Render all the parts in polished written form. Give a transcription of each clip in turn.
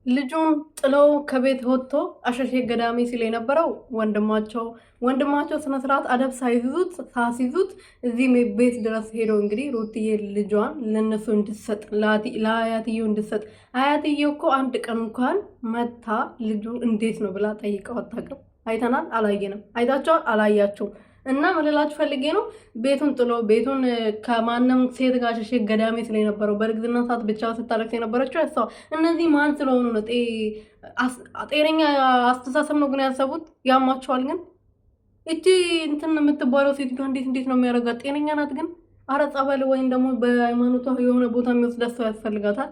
ልጁን ጥለው ከቤት ወጥቶ አሸሼ ገዳሜ ሲል የነበረው ወንድማቸው ስነ ስርዓት አደብ ሳይዙት እዚህ ቤት ድረስ ሄዶ እንግዲህ ሩትዬ ልጇን ለነሱ እንድትሰጥ ለአያትየው እንድትሰጥ አያትየው እኮ አንድ ቀን እንኳን መታ ልጁ እንዴት ነው ብላ ጠይቀው አታውቅም። አይተናል፣ አላየንም። አይታቸዋል፣ አላያቸውም። እና መለላችሁ ፈልጌ ነው ቤቱን ጥሎ ቤቱን ከማንም ሴት ጋር ሸሼ ገዳሜ ስለነበረው በእርግዝና ሰዓት ብቻ ስታለቅስ የነበረችው ያሳው እነዚህ ማን ስለሆኑ ነው? ጤነኛ አስተሳሰብ ነው ግን ያሰቡት። ያማቸዋል ግን እቺ እንትን የምትባለው ሴት እንዴት ነው የሚያደርጋት? ጤነኛ ናት ግን? አረ ጸበል ወይም ደግሞ በሃይማኖቷ የሆነ ቦታ የሚወስዳት ሰው ያስፈልጋታል።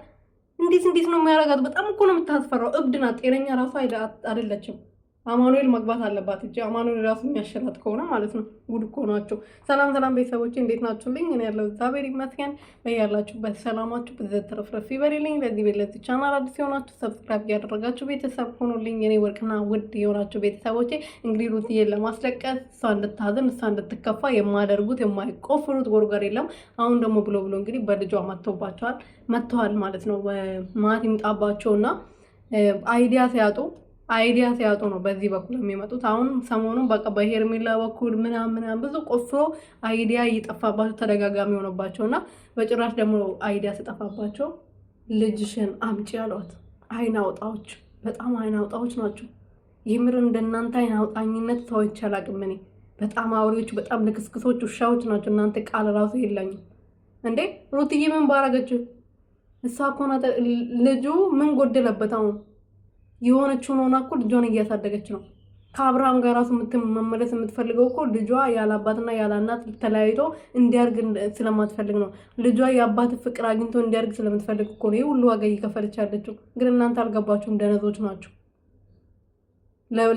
እንዴት ነው የሚያደርጋት? በጣም እኮ ነው የምታስፈራው። እብድ ናት። ጤነኛ ራሱ አይደለችም። አማኑኤል መግባት አለባት እንጂ አማኑኤል ራሱ የሚያሸላት ከሆነ ማለት ነው። ጉድ እኮ ናቸው። ሰላም ቤተሰቦቼ እንዴት ናችሁልኝ? እኔ ያለው እግዚአብሔር ይመስገን። በያላችሁበት ሰላማችሁ በዘት ተረፍረፍ ይበልልኝ። ለዚህ ቻናል አዲስ የሆናችሁ ሰብስክራይብ ያደረጋችሁ ቤተሰብ ሆኑልኝ። እኔ ወርቅና ውድ የሆናችሁ ቤተሰቦቼ እንግዲህ ሩትዬን ለማስለቀስ እሷ እንድታዝን እሷ እንድትከፋ የማያደርጉት የማይቆፍሩት ጎርጓር የለም። አሁን ደግሞ ብሎ እንግዲህ በልጇ መጥተዋል ማለት ነው። ማት ይምጣባቸውና አይዲያ ሲያጡ ነው በዚህ በኩል የሚመጡት። አሁን ሰሞኑን በቃ በሄርሜላ በኩል ምናምን ብዙ ቆፍሮ አይዲያ እየጠፋባቸው ተደጋጋሚ ሆነባቸውና በጭራሽ ደግሞ አይዲያ ሲጠፋባቸው ልጅሽን አምጪ ያሏት። አይን አውጣዎች፣ በጣም አይን አውጣዎች ናቸው። የምር እንደናንተ አይን አውጣኝነት ሰው ይቻላል። እኔ በጣም አውሬዎች፣ በጣም ልክስክሶች፣ ውሻዎች ናቸው። እናንተ ቃል ራሱ የለኝም እንዴ። ሩትዬ ምን ባረገችው? እሷ እኮ ናት ልጁ ምን ጎደለበት? አሁን የሆነችውን ሆና እኮ ልጇን እያሳደገች ነው። ከአብርሃም ጋር ራሱ መመለስ የምትፈልገው እኮ ልጇ ያለ አባትና ያለ እናት ተለያይቶ እንዲያርግ ስለማትፈልግ ነው። ልጇ የአባት ፍቅር አግኝቶ እንዲያርግ ስለምትፈልግ እኮ ነው ሁሉ ዋጋ እየከፈለች ያለችው። ግን እናንተ አልገባችሁም፣ ደነዞች ናችሁ።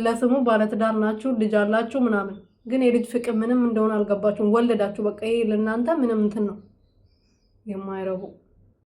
ለስሙ ባለትዳር ናችሁ፣ ልጅ አላችሁ ምናምን፣ ግን የልጅ ፍቅር ምንም እንደሆነ አልገባችሁም። ወለዳችሁ በቃ። ይሄ ለእናንተ ምንም እንትን ነው የማይረቡ